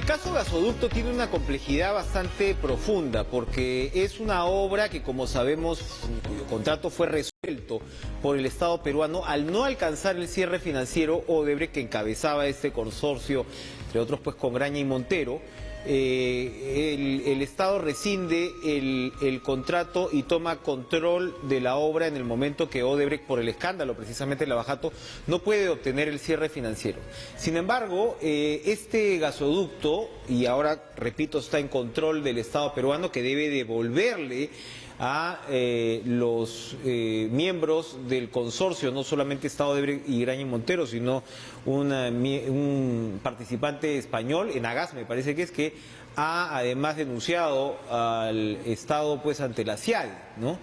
caso Gasoducto tiene una complejidad bastante profunda porque es una obra que, como sabemos, cuyo contrato fue resuelto por el Estado peruano al no alcanzar el cierre financiero. Odebrecht, que encabezaba este consorcio, entre otros pues con Graña y Montero, el Estado rescinde el contrato y toma control de la obra en el momento que Odebrecht, por el escándalo precisamente de Lavajato, no puede obtener el cierre financiero. Sin embargo, este gasoducto, y ahora repito, está en control del Estado peruano, que debe devolverle a los miembros del consorcio, no solamente Estado Odebrecht y Graña y Montero, sino un participante español, Enagás me parece que ha además denunciado al Estado pues ante la CIADI, ¿no?,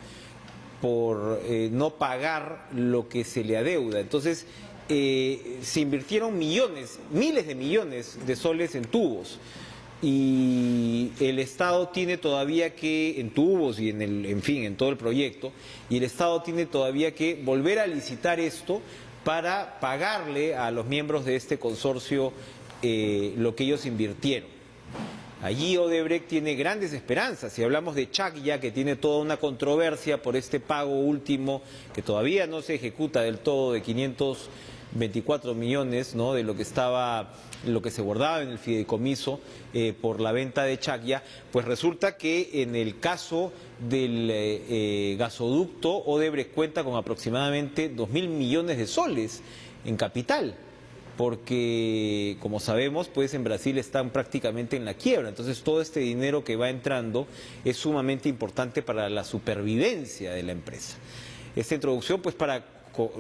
por no pagar lo que se le adeuda. Entonces se invirtieron millones, miles de millones de soles en tubos, y el Estado tiene todavía que, en tubos y en fin, en todo el proyecto, y el Estado tiene todavía que volver a licitar esto para pagarle a los miembros de este consorcio lo que ellos invirtieron. Allí Odebrecht tiene grandes esperanzas. Si hablamos de Chacya, que tiene toda una controversia por este pago último que todavía no se ejecuta del todo, de 524 millones, ¿no?, de lo que se guardaba en el fideicomiso por la venta de Chacya, pues resulta que en el caso del gasoducto, Odebrecht cuenta con aproximadamente 2.000 millones de soles en capital, porque, como sabemos, pues en Brasil están prácticamente en la quiebra. Entonces todo este dinero que va entrando es sumamente importante para la supervivencia de la empresa. Esta introducción, pues, para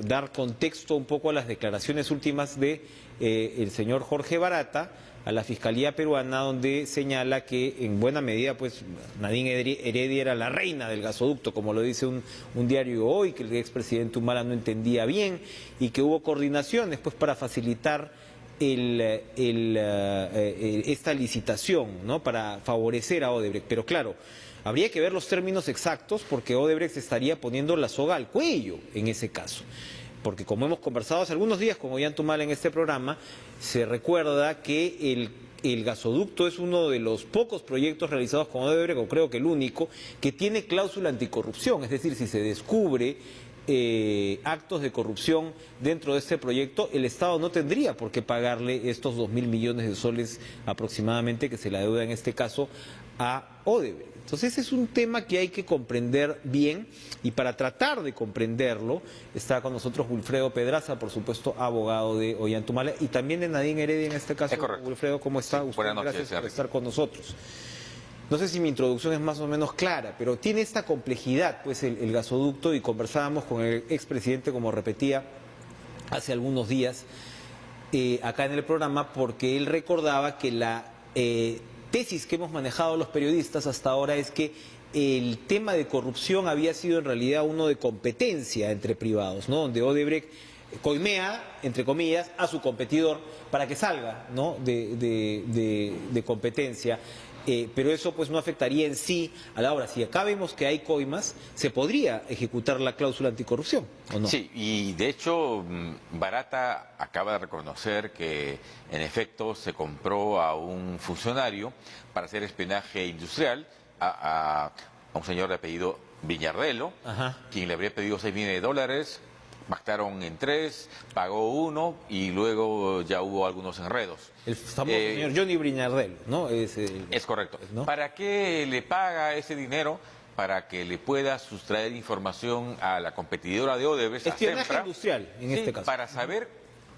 dar contexto un poco a las declaraciones últimas de el señor Jorge Barata a la Fiscalía peruana, donde señala que en buena medida pues Nadine Heredia era la reina del gasoducto, como lo dice un diario hoy, que el expresidente Humala no entendía bien y que hubo coordinaciones pues para facilitar esta licitación, ¿no?, para favorecer a Odebrecht. Pero claro, habría que ver los términos exactos, porque Odebrecht estaría poniendo la soga al cuello en ese caso. Porque, como hemos conversado hace algunos días con Ollantumala en este programa, se recuerda que el gasoducto es uno de los pocos proyectos realizados con Odebrecht, o creo que el único, que tiene cláusula anticorrupción. Es decir, si se descubre actos de corrupción dentro de este proyecto, el Estado no tendría por qué pagarle estos 2.000 millones de soles aproximadamente que se le adeuda en este caso a Odebrecht. Entonces es un tema que hay que comprender bien, y para tratar de comprenderlo está con nosotros Wilfredo Pedraza, por supuesto abogado de Ollantumala, y también de Nadine Heredia en este caso. Wilfredo, ¿cómo está usted? Buenas noches, gracias por estar con nosotros. No sé si mi introducción es más o menos clara, pero tiene esta complejidad pues el gasoducto, y conversábamos con el expresidente, como repetía, hace algunos días acá en el programa, porque él recordaba que la tesis que hemos manejado los periodistas hasta ahora es que el tema de corrupción había sido en realidad uno de competencia entre privados, ¿no?, donde Odebrecht coimea, entre comillas, a su competidor para que salga, ¿no?, de competencia. Pero eso pues no afectaría en sí a la obra. Si acá vemos que hay coimas, se podría ejecutar la cláusula anticorrupción, ¿o no? Sí, y de hecho Barata acaba de reconocer que en efecto se compró a un funcionario para hacer espionaje industrial a un señor de apellido Viñardelo, quien le habría pedido 6 millones de dólares, pactaron en 3, pagó 1 y luego ya hubo algunos enredos. El famoso señor Johnny Viñardelo, ¿no? Es correcto. ¿No? ¿Para qué le paga ese dinero? Para que le pueda sustraer información a la competidora de Odebrecht, espionaje industrial, en este caso. Para saber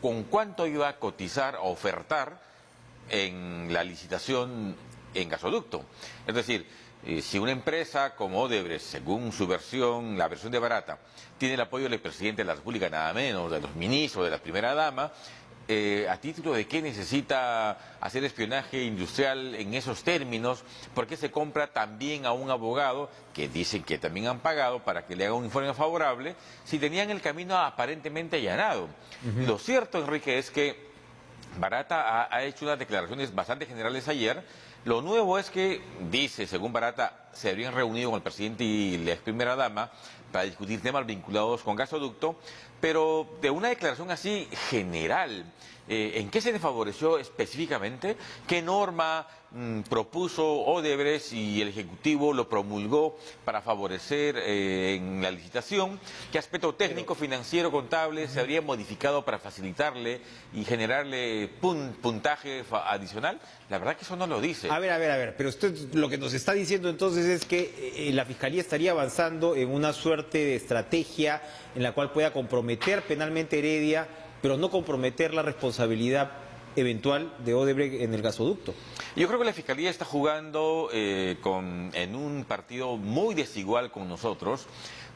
con cuánto iba a cotizar o ofertar en la licitación en gasoducto. Es decir, si una empresa como Odebrecht, según su versión, la versión de Barata, tiene el apoyo del presidente de la República, nada menos, de los ministros, de la primera dama, ¿a título de qué necesita hacer espionaje industrial en esos términos? ¿Por qué se compra también a un abogado que dicen que también han pagado para que le haga un informe favorable, si tenían el camino aparentemente allanado? Lo cierto, Enrique, es que Barata ha hecho unas declaraciones bastante generales ayer. Lo nuevo es que dice, según Barata, se habrían reunido con el presidente y la ex primera dama para discutir temas vinculados con gasoducto, pero de una declaración así general, ¿en qué se le favoreció específicamente? ¿Qué norma propuso Odebrecht y el Ejecutivo lo promulgó para favorecer en la licitación? ¿Qué aspecto técnico, financiero, contable se habría modificado para facilitarle y generarle puntaje adicional? La verdad que eso no lo dice. A ver, pero usted lo que nos está diciendo entonces es que la Fiscalía estaría avanzando en una suerte de estrategia en la cual pueda comprometer penalmente a Heredia, pero no comprometer la responsabilidad eventual de Odebrecht en el gasoducto. Yo creo que la Fiscalía está jugando en un partido muy desigual con nosotros,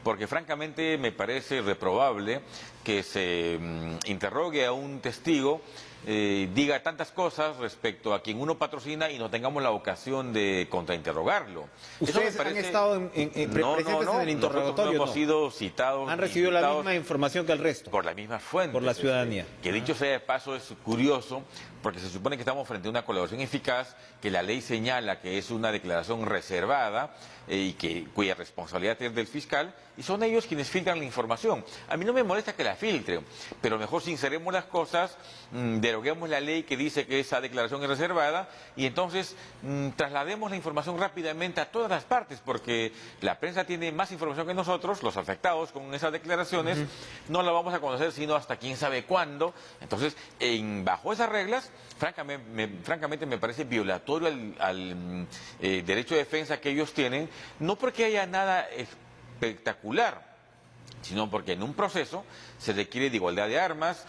porque francamente me parece reprobable que se interrogue a un testigo, diga tantas cosas respecto a quien uno patrocina y no tengamos la ocasión de contrainterrogarlo. ¿Ustedes han estado presentes en el interrogatorio? No hemos sido citados. ¿Han recibido la misma información que el resto? Por las mismas fuentes. Por la ciudadanía. Que dicho sea de paso es curioso, porque se supone que estamos frente a una colaboración eficaz, que la ley señala que es una declaración reservada y cuya responsabilidad es del fiscal, y son ellos quienes filtran la información. A mí no me molesta que la filtren, pero mejor sinceremos las cosas, deroguemos la ley que dice que esa declaración es reservada y entonces traslademos la información rápidamente a todas las partes, porque la prensa tiene más información que nosotros, los afectados con esas declaraciones, no la vamos a conocer sino hasta quién sabe cuándo. Entonces, bajo esas reglas, francamente me parece violatorio al derecho de defensa que ellos tienen, no porque haya nada espectacular, sino porque en un proceso se requiere de igualdad de armas,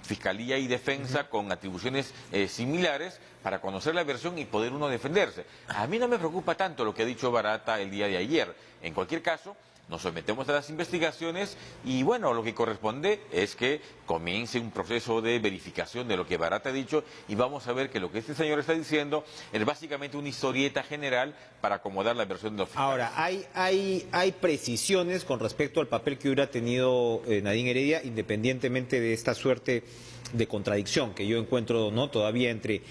fiscalía y defensa con atribuciones similares para conocer la versión y poder uno defenderse. A mí no me preocupa tanto lo que ha dicho Barata el día de ayer. En cualquier caso, nos sometemos a las investigaciones y bueno, lo que corresponde es que comience un proceso de verificación de lo que Barata ha dicho y vamos a ver que lo que este señor está diciendo es básicamente una historieta general para acomodar la versión de los fiscales. Ahora, hay precisiones con respecto al papel que hubiera tenido Nadine Heredia, independientemente de esta suerte de contradicción que yo encuentro todavía entre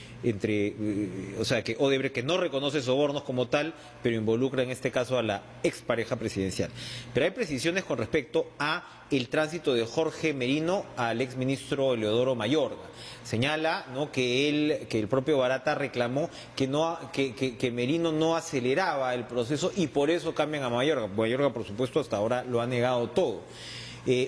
o sea, que Odebrecht, que no reconoce sobornos como tal, pero involucra en este caso a la expareja presidencial. Pero hay precisiones con respecto a el tránsito de Jorge Merino al exministro Eleodoro Mayorga. Señala que el propio Barata reclamó que Merino no aceleraba el proceso y por eso cambian a Mayorga. Mayorga, por supuesto, hasta ahora lo ha negado todo.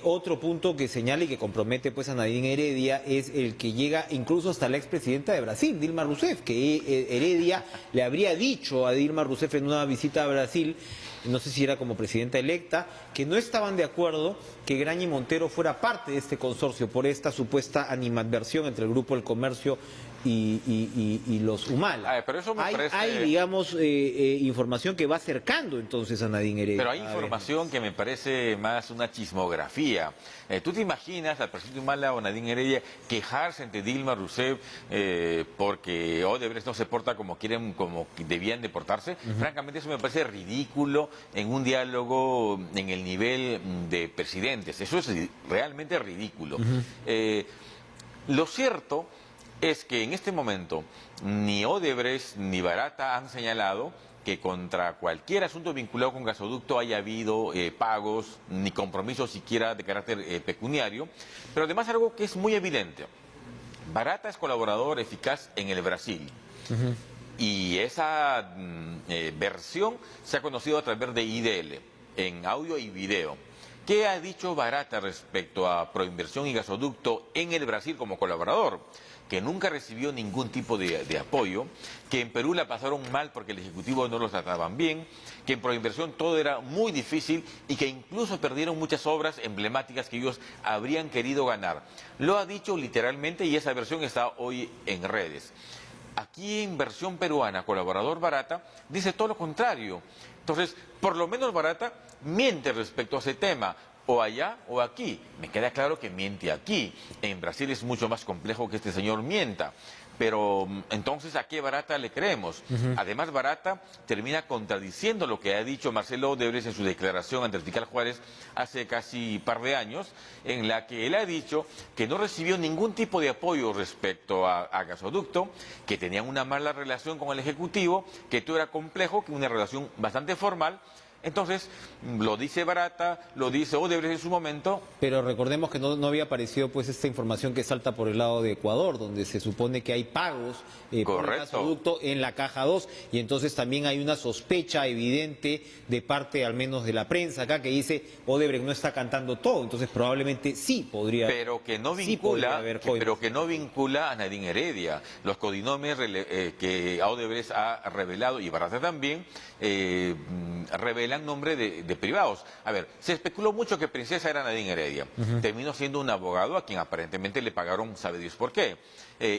Otro punto que señala y que compromete pues a Nadine Heredia es el que llega incluso hasta la expresidenta de Brasil, Dilma Rousseff, que Heredia le habría dicho a Dilma Rousseff en una visita a Brasil, no sé si era como presidenta electa, que no estaban de acuerdo que Graña y Montero fuera parte de este consorcio por esta supuesta animadversión entre el Grupo del Comercio y los Humala. Pero eso me parece... Hay, digamos, información que va acercando entonces a Nadine Heredia. Pero hay información que me parece más una chismografía. ¿Tú te imaginas al presidente Humala o Nadine Heredia quejarse ante Dilma Rousseff porque Odebrecht no se porta como quieren, como debían de portarse? Francamente eso me parece ridículo en un diálogo en el nivel de presidentes. Eso es realmente ridículo. Lo cierto es que en este momento ni Odebrecht ni Barata han señalado que contra cualquier asunto vinculado con gasoducto haya habido pagos ni compromisos siquiera de carácter pecuniario, pero además algo que es muy evidente. Barata es colaborador eficaz en el Brasil. Y esa versión se ha conocido a través de IDL, en audio y video. ¿Qué ha dicho Barata respecto a Proinversión y Gasoducto en el Brasil como colaborador? Que nunca recibió ningún tipo de apoyo, que en Perú la pasaron mal porque el Ejecutivo no los trataban bien, que en Proinversión todo era muy difícil y que incluso perdieron muchas obras emblemáticas que ellos habrían querido ganar. Lo ha dicho literalmente y esa versión está hoy en redes. Aquí en versión peruana, colaborador Barata, dice todo lo contrario. Entonces, por lo menos Barata miente respecto a ese tema, o allá o aquí. Me queda claro que miente aquí. En Brasil es mucho más complejo que este señor mienta. Pero entonces, ¿a qué Barata le creemos? Además, Barata termina contradiciendo lo que ha dicho Marcelo Odebrecht en su declaración ante el fiscal Juárez hace casi par de años, en la que él ha dicho que no recibió ningún tipo de apoyo respecto a Gasoducto, que tenían una mala relación con el Ejecutivo, que todo era complejo, que una relación bastante formal. Entonces, lo dice Barata, lo dice Odebrecht en su momento. Pero recordemos que no había aparecido pues esta información que salta por el lado de Ecuador, donde se supone que hay pagos por el gasoducto en la caja 2, y entonces también hay una sospecha evidente de parte al menos de la prensa acá que dice Odebrecht no está cantando todo, entonces probablemente sí podría. Pero que no vincula a Nadine Heredia. Los codinomes que Odebrecht ha revelado, y Barata también, revelan nombre de privados. A ver, se especuló mucho que Princesa era Nadine Heredia. Terminó siendo un abogado a quien aparentemente le pagaron, sabe Dios por qué.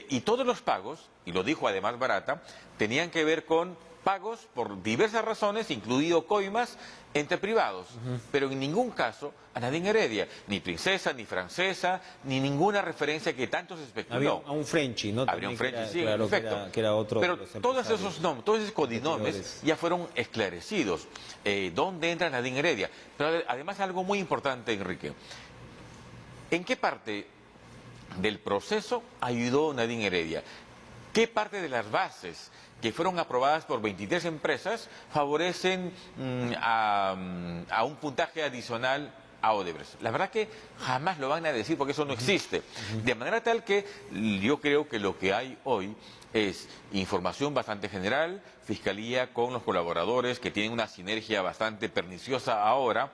Y todos los pagos, y lo dijo además Barata, tenían que ver con pagos por diversas razones, incluido coimas, entre privados. Pero en ningún caso a Nadine Heredia, ni Princesa, ni Francesa, ni ninguna referencia que tanto se especuló. Había un Frenchy, ¿no? Habría un Frenchy, sí, claro, perfecto. Que era otro. Pero todos esos nombres, todos esos codinomes ya fueron esclarecidos. ¿Dónde entra Nadine Heredia? Pero además algo muy importante, Enrique. ¿En qué parte del proceso ayudó Nadine Heredia? ¿Qué parte de las bases que fueron aprobadas por 23 empresas favorecen a un puntaje adicional a Odebrecht? La verdad que jamás lo van a decir porque eso no existe. De manera tal que yo creo que lo que hay hoy es información bastante general, Fiscalía con los colaboradores que tienen una sinergia bastante perniciosa ahora,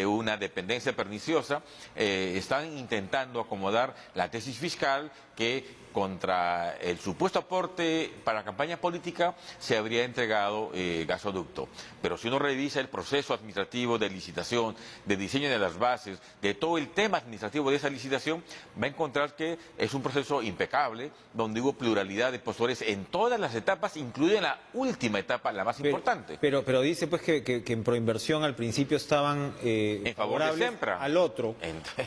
una dependencia perniciosa, están intentando acomodar la tesis fiscal que contra el supuesto aporte para la campaña política se habría entregado Gasoducto. Pero si uno revisa el proceso administrativo de licitación, de diseño de las bases, de todo el tema administrativo de esa licitación, va a encontrar que es un proceso impecable, donde hubo pluralidad de postores en todas las etapas, incluida en la última etapa, la más importante. Pero dice pues que en Proinversión al principio estaban en favor de Sempra. Al otro,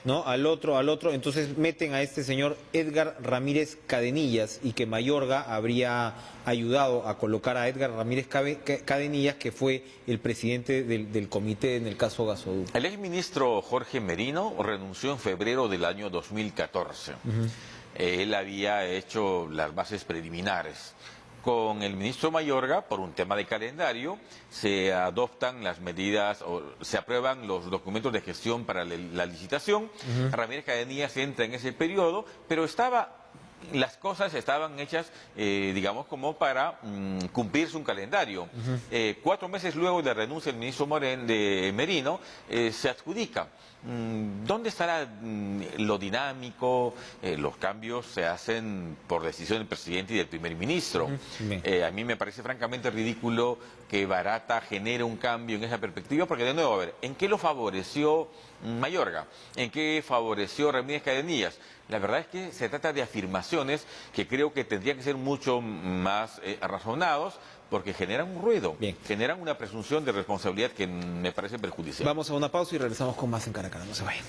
¿no? Al otro. Entonces meten a este señor Edgar Ramírez Cadenillas y que Mayorga habría ayudado a colocar a Edgar Ramírez Cadenillas, que fue el presidente del comité en el caso Gasoducto. El exministro Jorge Merino renunció en febrero del año 2014. Él había hecho las bases preliminares. Con el ministro Mayorga, por un tema de calendario, se adoptan las medidas o se aprueban los documentos de gestión para la licitación. Ramírez Cadenillas entra en ese periodo, pero las cosas estaban hechas, digamos, como para cumplirse un calendario. 4 meses luego de renuncia del ministro Merino, se adjudica. ¿Dónde estará lo dinámico? Los cambios se hacen por decisión del presidente y del primer ministro. A mí me parece francamente ridículo que Barata genere un cambio en esa perspectiva, porque de nuevo, a ver, ¿en qué lo favoreció Mayorga? ¿En qué favoreció Ramírez Cadenillas? La verdad es que se trata de afirmaciones que creo que tendrían que ser mucho más razonados, porque generan un ruido, generan una presunción de responsabilidad que me parece perjudicial. Vamos a una pausa y regresamos con más en Cara a Cara. No se vayan.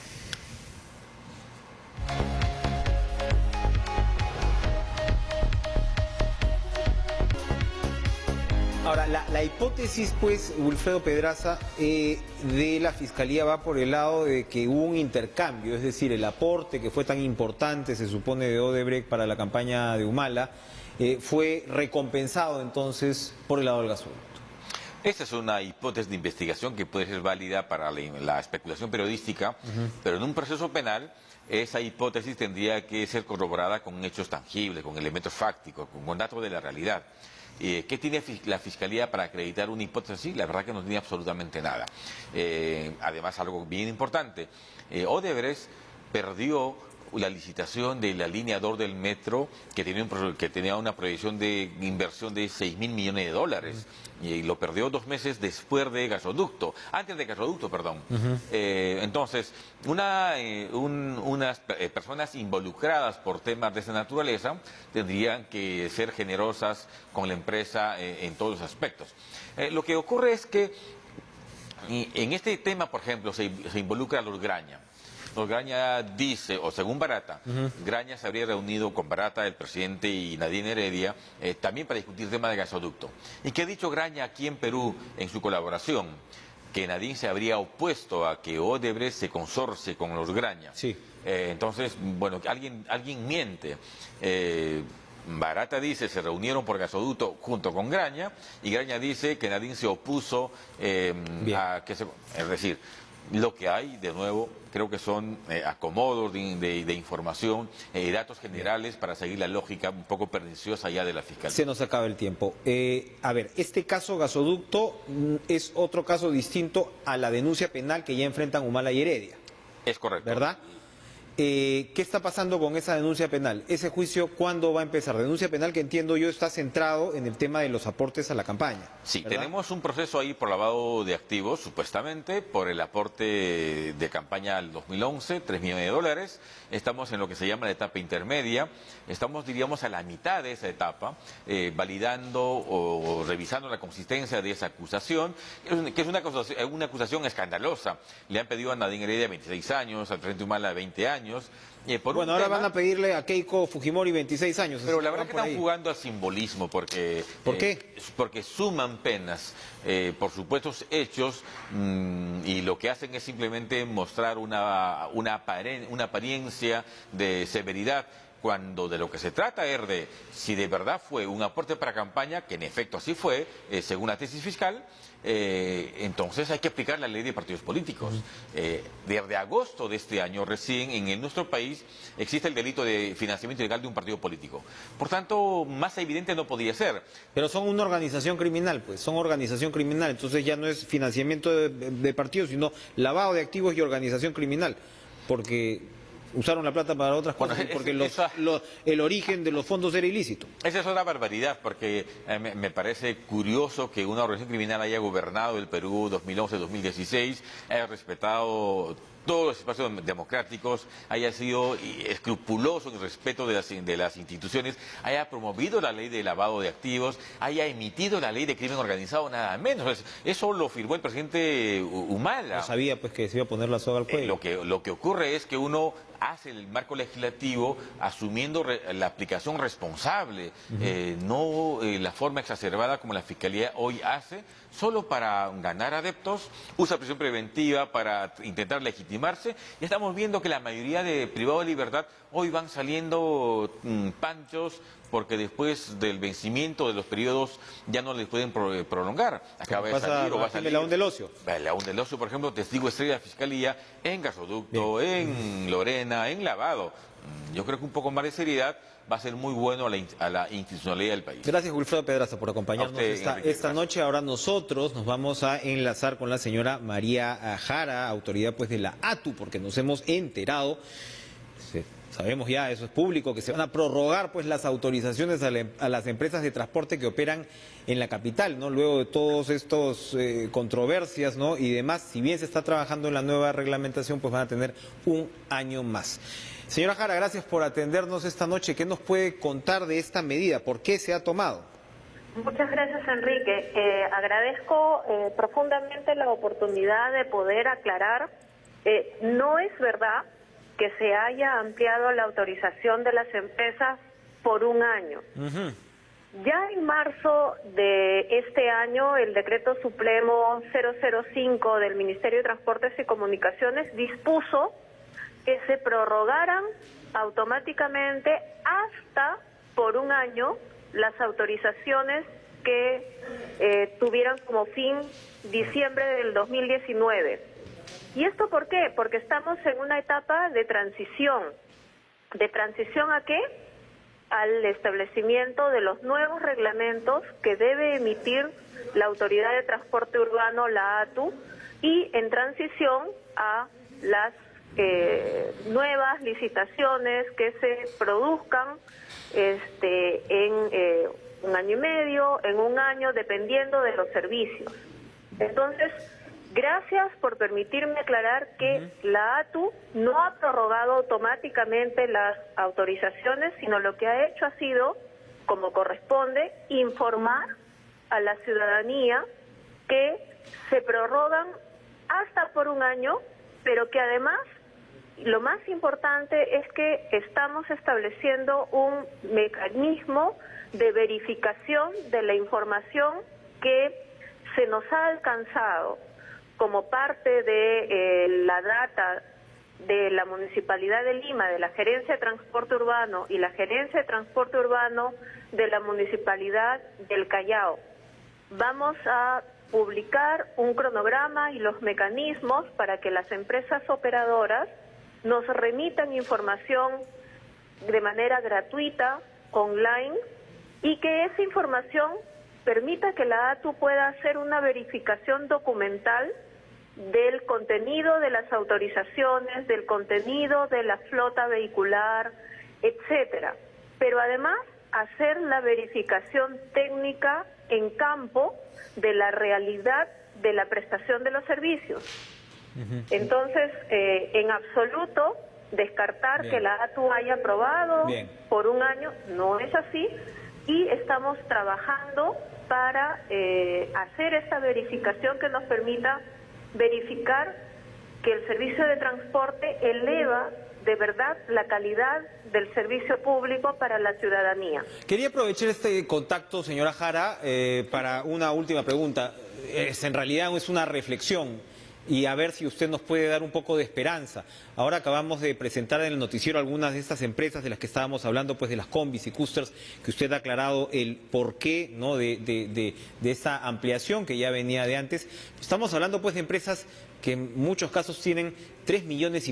Ahora, la hipótesis, pues, Wilfredo Pedraza, de la Fiscalía va por el lado de que hubo un intercambio, es decir, el aporte que fue tan importante, se supone, de Odebrecht para la campaña de Humala, fue recompensado entonces por el lado del gasoducto. Esta es una hipótesis de investigación que puede ser válida para la especulación periodística, pero en un proceso penal esa hipótesis tendría que ser corroborada con hechos tangibles, con elementos fácticos, con datos de la realidad. ¿Qué tiene la Fiscalía para acreditar una hipótesis así? La verdad que no tiene absolutamente nada. Además, algo bien importante, Odebrecht perdió la licitación de la línea 2 del metro que tenía una proyección de inversión de 6.000 millones de dólares y lo perdió 2 meses después de Gasoducto, antes de Gasoducto, perdón. Entonces, unas personas involucradas por temas de esa naturaleza tendrían que ser generosas con la empresa en todos los aspectos. Lo que ocurre es que en este tema, por ejemplo, se involucra a los Graña. No, Graña dice, o según Barata, Graña se habría reunido con Barata, el presidente, y Nadine Heredia, también para discutir temas de gasoducto. ¿Y qué ha dicho Graña aquí en Perú en su colaboración? Que Nadine se habría opuesto a que Odebrecht se consorcie con los Graña. Sí. Entonces, bueno, alguien miente. Barata dice se reunieron por gasoducto junto con Graña, y Graña dice que Nadine se opuso a que se... Es decir, lo que hay, de nuevo, creo que son acomodos de información y datos generales para seguir la lógica un poco perniciosa ya de la Fiscalía. Se nos acaba el tiempo. A ver, este caso gasoducto es otro caso distinto a la denuncia penal que ya enfrentan Humala y Heredia. Es correcto. ¿Verdad? ¿Qué está pasando con esa denuncia penal? ¿Ese juicio cuándo va a empezar? Denuncia penal que entiendo yo está centrado en el tema de los aportes a la campaña. Sí, ¿verdad? tenemos un proceso ahí por lavado de activos, supuestamente, por el aporte de campaña al 2011, 3 millones de dólares. Estamos en lo que se llama la etapa intermedia. Estamos, diríamos, a la mitad de esa etapa, validando o revisando la consistencia de esa acusación, que es una acusación escandalosa. Le han pedido a Nadine Heredia 26 años, al Frente Humala 20 años. Bueno, ahora van a pedirle a Keiko Fujimori 26 años. Pero la verdad que están jugando al simbolismo porque... ¿Por qué? Porque suman penas por supuestos hechos y lo que hacen es simplemente mostrar una apariencia de severidad, cuando de lo que se trata es de si de verdad fue un aporte para campaña, que en efecto así fue, según la tesis fiscal, entonces hay que aplicar la ley de partidos políticos. Desde agosto de este año recién en nuestro país existe el delito de financiamiento ilegal de un partido político. Por tanto, más evidente no podría ser. Pero son una organización criminal, pues, son organización criminal, entonces ya no es financiamiento de partidos, sino lavado de activos y organización criminal, porque usaron la plata para otras cosas, porque el origen de los fondos era ilícito. Esa es otra barbaridad, porque me parece curioso que una organización criminal haya gobernado el Perú 2011-2016, haya respetado todos los espacios democráticos, haya sido escrupuloso en el respeto de las instituciones, haya promovido la ley de lavado de activos, haya emitido la ley de crimen organizado, nada menos. Eso lo firmó el presidente Humala. No sabía pues que se iba a poner la soga al cuello. Lo que ocurre es que uno hace el marco legislativo asumiendo la aplicación responsable, no la forma exacerbada como la Fiscalía hoy hace, solo para ganar adeptos, usa prisión preventiva para intentar legitimarse, y estamos viendo que la mayoría de privados de libertad hoy van saliendo panchos, porque después del vencimiento de los periodos ya no les pueden prolongar. Acaba de salir o va a salir. León del Ocio. León del Ocio, por ejemplo, testigo estrella de la Fiscalía en gasoducto, en Lorena, en lavado. Yo creo que un poco más de seriedad va a ser muy bueno a la institucionalidad del país. Gracias, Wilfredo Pedraza, por acompañarnos esta noche. Ahora nosotros nos vamos a enlazar con la señora María Jara, autoridad pues de la ATU, porque nos hemos enterado, sabemos ya, eso es público, que se van a prorrogar pues las autorizaciones a las empresas de transporte que operan en la capital, ¿no? Luego de todos estos controversias, ¿no? Y demás, si bien se está trabajando en la nueva reglamentación, pues van a tener un año más. Señora Jara, gracias por atendernos esta noche. ¿Qué nos puede contar de esta medida? ¿Por qué se ha tomado? Muchas gracias, Enrique. Agradezco profundamente la oportunidad de poder aclarar. No es verdad que se haya ampliado la autorización de las empresas por un año. Ya en marzo de este año, el Decreto Supremo 005 del Ministerio de Transportes y Comunicaciones dispuso que se prorrogaran automáticamente hasta por un año las autorizaciones que tuvieran como fin diciembre del 2019. ¿Y esto por qué? Porque estamos en una etapa de transición. ¿De transición a qué? Al establecimiento de los nuevos reglamentos que debe emitir la Autoridad de Transporte Urbano, la ATU, y en transición a las nuevas licitaciones que se produzcan en un año y medio, en un año, dependiendo de los servicios. Entonces, gracias por permitirme aclarar que la ATU no ha prorrogado automáticamente las autorizaciones, sino lo que ha hecho ha sido, como corresponde, informar a la ciudadanía que se prorrogan hasta por un año, pero que además lo más importante es que estamos estableciendo un mecanismo de verificación de la información que se nos ha alcanzado como parte de la data de la Municipalidad de Lima, de la Gerencia de Transporte Urbano y la Gerencia de Transporte Urbano de la Municipalidad del Callao. Vamos a publicar un cronograma y los mecanismos para que las empresas operadoras nos remitan información de manera gratuita, online, y que esa información permita que la ATU pueda hacer una verificación documental del contenido de las autorizaciones, del contenido de la flota vehicular, etcétera. Pero además hacer la verificación técnica en campo de la realidad de la prestación de los servicios. Entonces, en absoluto, descartar que la ATU haya aprobado por un año, no es así, y estamos trabajando para hacer esta verificación que nos permita verificar que el servicio de transporte eleva de verdad la calidad del servicio público para la ciudadanía. Quería aprovechar este contacto, señora Jara, para una última pregunta. En realidad es una reflexión y a ver si usted nos puede dar un poco de esperanza. Ahora acabamos de presentar en el noticiero algunas de estas empresas de las que estábamos hablando, pues de las combis y cústers, que usted ha aclarado el porqué, ¿no?, de esa ampliación que ya venía de antes. Estamos hablando pues de empresas que en muchos casos tienen 3,5 millones,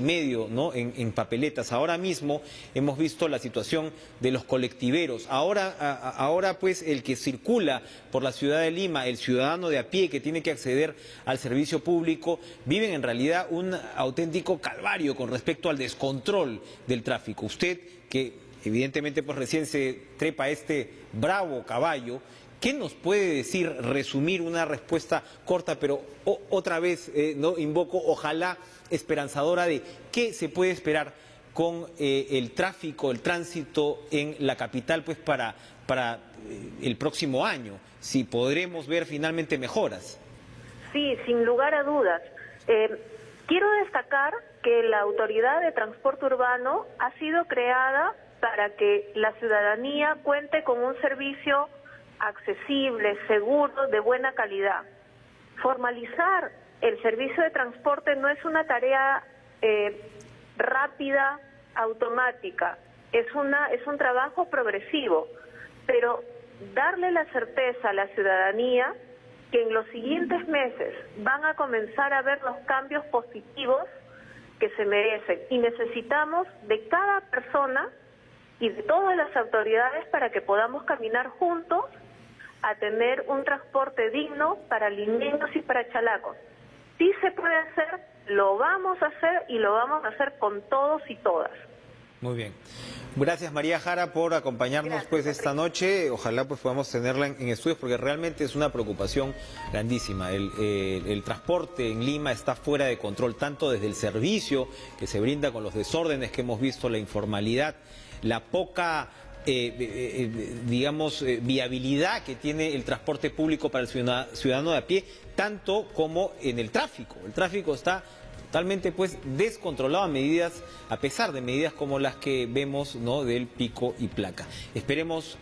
¿no?, en papeletas. Ahora mismo hemos visto la situación de los colectiveros. Ahora pues el que circula por la ciudad de Lima, el ciudadano de a pie que tiene que acceder al servicio público, viven en realidad un auténtico calvario con respecto al descontrol del tráfico. Usted, que evidentemente pues recién se trepa este bravo caballo, ¿qué nos puede decir, resumir una respuesta corta, pero otra vez no invoco, ojalá esperanzadora, de qué se puede esperar con el tráfico, el tránsito en la capital, pues para el próximo año? Si podremos ver finalmente mejoras. Sí, sin lugar a dudas. Quiero destacar que la Autoridad de Transporte Urbano ha sido creada para que la ciudadanía cuente con un servicio accesible, seguro, de buena calidad. Formalizar el servicio de transporte no es una tarea rápida, automática, es un trabajo progresivo, pero darle la certeza a la ciudadanía que en los siguientes meses van a comenzar a ver los cambios positivos que se merecen, y necesitamos de cada persona y de todas las autoridades para que podamos caminar juntos a tener un transporte digno para limeños y para chalacos. Sí se puede hacer, lo vamos a hacer y lo vamos a hacer con todos y todas. Muy bien. Gracias, María Jara, por acompañarnos pues esta noche. Ojalá pues podamos tenerla en estudios, porque realmente es una preocupación grandísima. El transporte en Lima está fuera de control, tanto desde el servicio que se brinda con los desórdenes que hemos visto, la informalidad, la poca viabilidad que tiene el transporte público para el ciudadano de a pie, tanto como en el tráfico. El tráfico está totalmente pues descontrolado a pesar de medidas como las que vemos, ¿no?, del pico y placa. Esperemos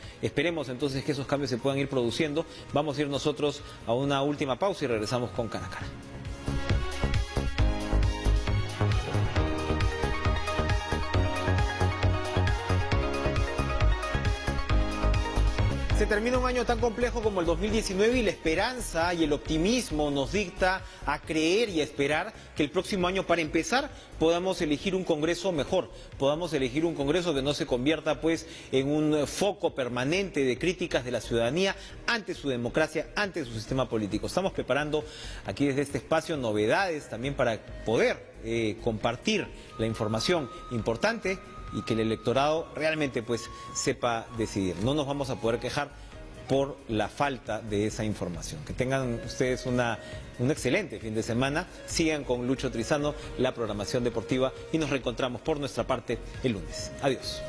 entonces que esos cambios se puedan ir produciendo. Vamos a ir nosotros a una última pausa y regresamos con Cara a Cara. Se termina un año tan complejo como el 2019 y la esperanza y el optimismo nos dicta a creer y a esperar que el próximo año, para empezar, podamos elegir un Congreso mejor, podamos elegir un Congreso que no se convierta pues en un foco permanente de críticas de la ciudadanía ante su democracia, ante su sistema político. Estamos preparando aquí desde este espacio novedades también para poder compartir la información importante y que el electorado realmente pues sepa decidir. No nos vamos a poder quejar por la falta de esa información. Que tengan ustedes un excelente fin de semana. Sigan con Lucho Trizano, la programación deportiva, y nos reencontramos por nuestra parte el lunes. Adiós.